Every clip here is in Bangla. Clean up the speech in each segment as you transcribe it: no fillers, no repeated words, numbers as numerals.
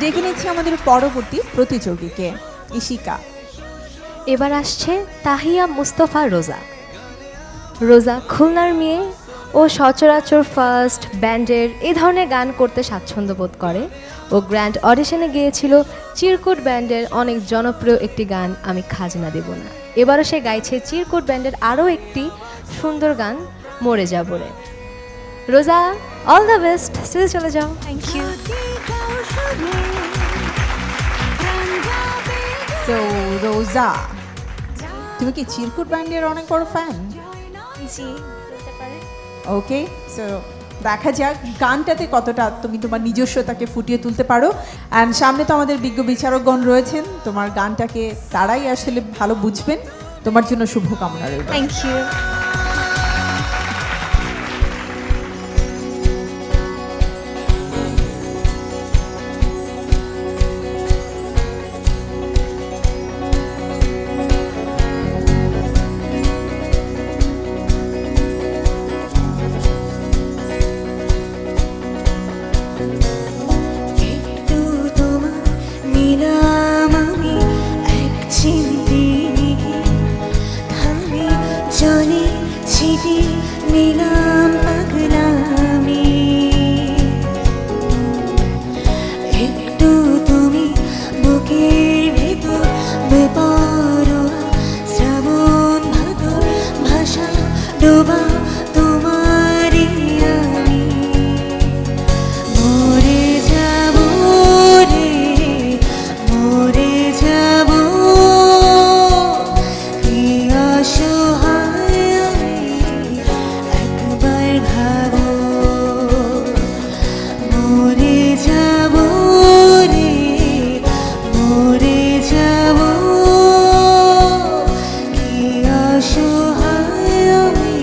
ডেকে নিচ্ছি আমাদের পরবর্তী প্রতিযোগীকে, ইশিকা। এবার আসছে তাহিয়া মুস্তফা রোজা। রোজা খুলনার মেয়ে, ও সচরাচর ফার্স্ট ব্যান্ডের এই ধরনের গান করতে স্বাচ্ছন্দ্য বোধ করে। ও গ্র্যান্ড অডিশনে গিয়েছিল চিরকুট ব্যান্ডের অনেক জনপ্রিয় একটি গান আমি খাজনা দেব না। এবারও সে গাইছে চিরকুট ব্যান্ডের আরও একটি সুন্দর গান মরে যাব রে। রোজা, অল দ্য বেস্ট, স্টেজে চলে যাও। Thank you. সো রোজা, তুমি কি চিরকুট ব্যান্ডের অনেক বড় ফ্যান? জি, বলতে পারে। ওকে, সো দেখা যাক গানটাতে কতটা তুমি তোমার নিজস্বতাকে ফুটিয়ে তুলতে পারো। অ্যান্ড সামনে তো আমাদের বিজ্ঞ বিচারকগণ রয়েছেন, তোমার গানটাকে তারাই আসলে ভালো বুঝবেন। তোমার জন্য শুভকামনা রইল। Thank you. একটু তোমার নিলাম আমি এক চিমটি থামে জলে ছিটি নিলাম পাগলামি। একটু তুমি বুকের ভেতর বেপরোয়া শ্রাবণ ভাদর ভাষা ডোবা তোমারই আমি। মরে যাব রে, মরে যাব, কি অসহায় আমি একবার ভাবো। মরে যাব রে, মরে যাব, কি অসহায় আমি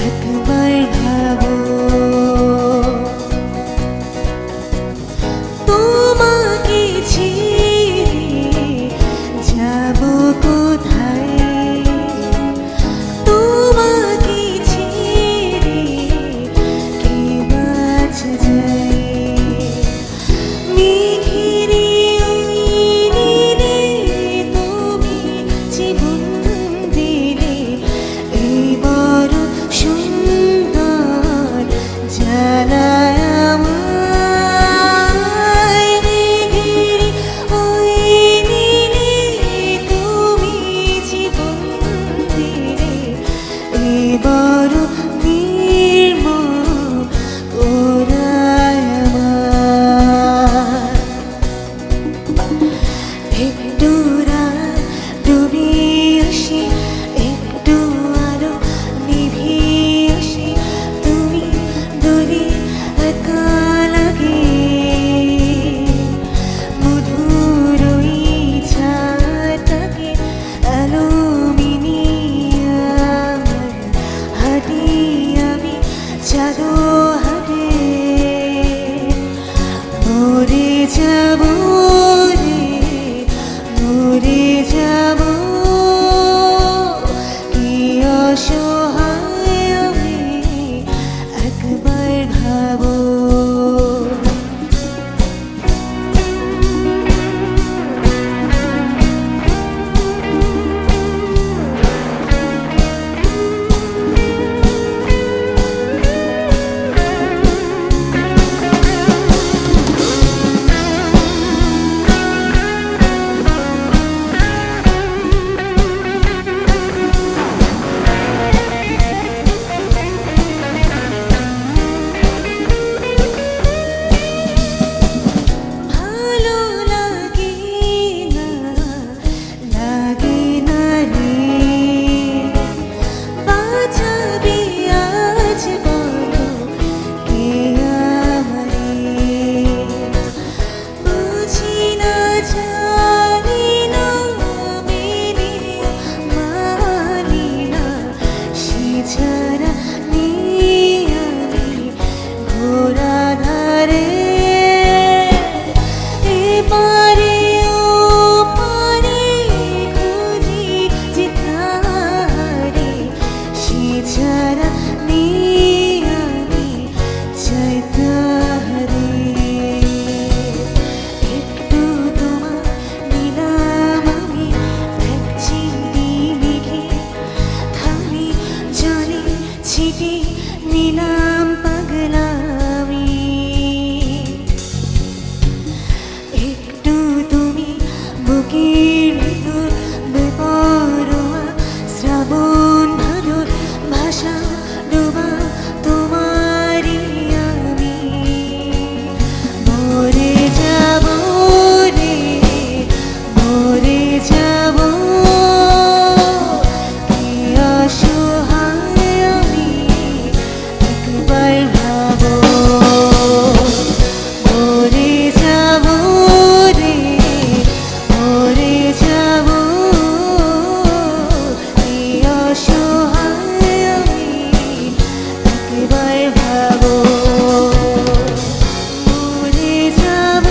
একবার ভাবো। তোমাকে ছেড়ে যাব কোথায়, তোমাকে ছেড়ে কে বাঁচা যায়। মেঘেরে ওই নীলে তুমি জীবন দিলে, এই বড় সুন্দর জানায় আমায়। মেঘেরে ওই নীলে তুমি জীবন দিলে, এই বড় নির্মম ওরায় আমার। একটু রাত ডুবিয়ে আসে, একটু আলো নিভিয়ে আসে, তুমি দূরে একা লাগে। মধুর ওই ছায়াটাকে আলো মিলিয়ে আমার হাঁটি আমি চাঁদো হাটে। মরে যাব রে, মরে যাব, কি অসহায় আমি একবার ভাবো। বুকের ভেতর বেপরোয়া শ্রাবণ ভাদর ভাষা ডোবা তোমারই আমি মরে যাব রে মরে যাব কি অসহায় আমি একবার ভাবো মরে যাব রে মরে যাব কি অসহায় আমি একবার ভাবো মরে যাব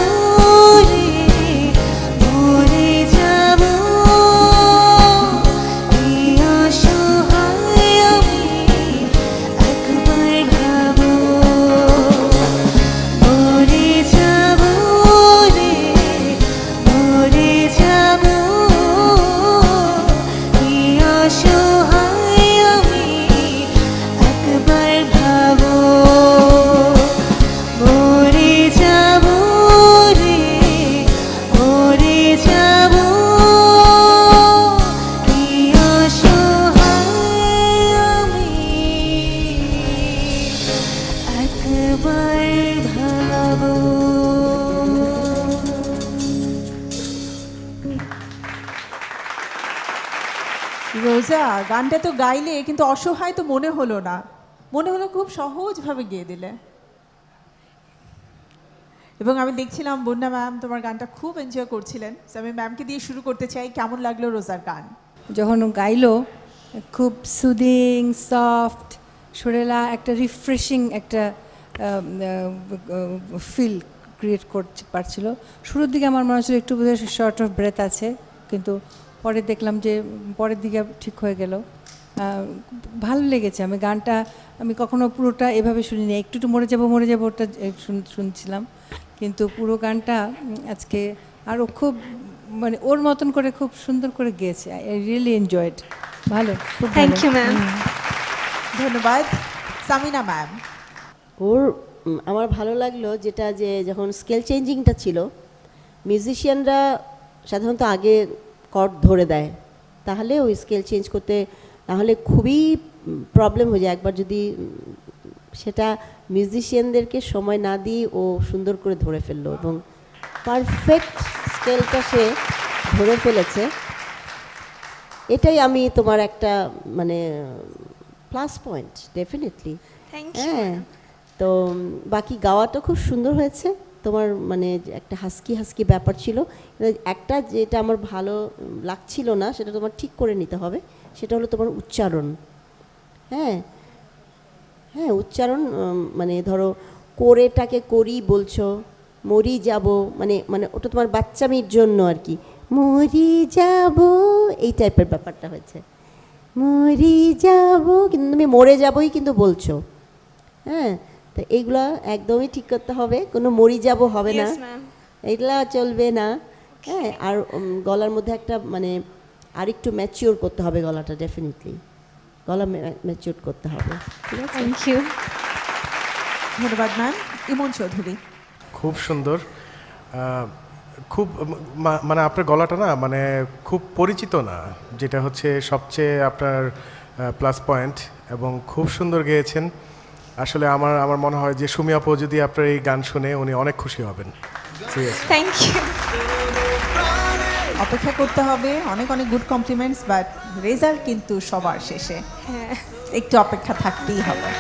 রে মরে যাব কি অসহায় আমি একবার ভাবো মরে যাব রে মরে যাব কি অসহায় আমি একবার ভাবো মরে যাব রে মরে যাব কি অসহায় আমি একবার ভাবো রোজা, গানটা তো গাইলে কিন্তু অসহায় তো মনে হলো না, মনে হলো খুব সহজভাবে গেয়ে দিলে। এবং আমি দেখছিলাম বন্যা ম্যাম তোমার গানটা খুব এনজয় করছিলেন। So আমি ম্যামকে দিয়ে শুরু করতে চাই, কেমন লাগলো রোজার গান? যখন ও গাইলো খুব সুদিং সফট সুরেলা একটা রিফ্রেশিং একটা ফিল ক্রিয়েট করতে পারছিল। শুরুর দিকে আমার মনে হচ্ছিল একটু বোধহয় শর্ট অফ ব্রেথ আছে, কিন্তু পরে দেখলাম যে পরের দিকে ঠিক হয়ে গেল। ভালো লেগেছে। আমি গানটা আমি কখনো পুরোটা এভাবে শুনিনি, একটু একটু মরে যাব ওটা শুনছিলাম, কিন্তু পুরো গানটা আজকে আরও খুব মানে ওর মতন করে খুব সুন্দর করে গেয়েছে। I really enjoyed. ভালো, খুব থ্যাংক ইউ ম্যাম। ধন্যবাদ। সামিনা ম্যাম, আমার ভালো লাগলো যেটা যে যখন স্কেল চেঞ্জিংটা ছিল, মিউজিশিয়ানরা সাধারণত আগে কর্ড ধরে দেয়, তাহলে ওই স্কেল চেঞ্জ করতে নাহলে খুবই প্রবলেম হয়ে যায়। একবার যদি সেটা মিউজিশিয়ানদেরকে সময় না দিয়ে ও সুন্দর করে ধরে ফেললো এবং পারফেক্ট স্কেলটা সে ধরে ফেলেছে। এটাই আমি তোমার একটা মানে plus point definitely. Thank you. হ্যাঁ, তো বাকি গাওয়াটা খুব সুন্দর হয়েছে তোমার, মানে একটা হাস্কি ব্যাপার ছিল। একটা যেটা আমার ভালো লাগছিল না সেটা তোমার ঠিক করে নিতে হবে, সেটা হলো তোমার উচ্চারণ। হ্যাঁ হ্যাঁ, উচ্চারণ মানে ধরো কোরেটাকে করি বলছো, মরি যাব, মানে মানে ওটা তোমার বাচ্চামির জন্য আর কি, মরি যাব এই টাইপের ব্যাপারটা হয়েছে। মরি যাব কিন্তু তুমি মরে যাবই কিন্তু বলছো। হ্যাঁ, তো এইগুলা একদমই ঠিক করতে হবে, কোনো মরি যাব হবে না, Yes, ma'am. এগুলা চলবে না। হ্যাঁ, আর গলার মধ্যে একটা মানে আরেকটু ম্যাচিওর করতে হবে গলাটা, ডেফিনেটলি গলা ম্যাচিওর করতে হবে। ঠিক আছে, থ্যাংক ইউ। ধন্যবাদ ম্যাম। ইমন চৌধুরী, খুব সুন্দর। খুব মানে আপনার গলাটা না মানে খুব পরিচিত না, যেটা হচ্ছে সবচেয়ে আপনার প্লাস পয়েন্ট, এবং খুব সুন্দর গেয়েছেন। আসলে আমার মনে হয় যে সুমি আপু যদি আপনার এই গান শুনে উনি অনেক খুশি হবেন। Seriously thank you. অপেক্ষা করতে হবে, অনেক অনেক গুড কমপ্লিমেন্টস, বাট রেজাল্ট কিন্তু সবার শেষে, হ্যাঁ। একটু অপেক্ষা থাকতেই হবে।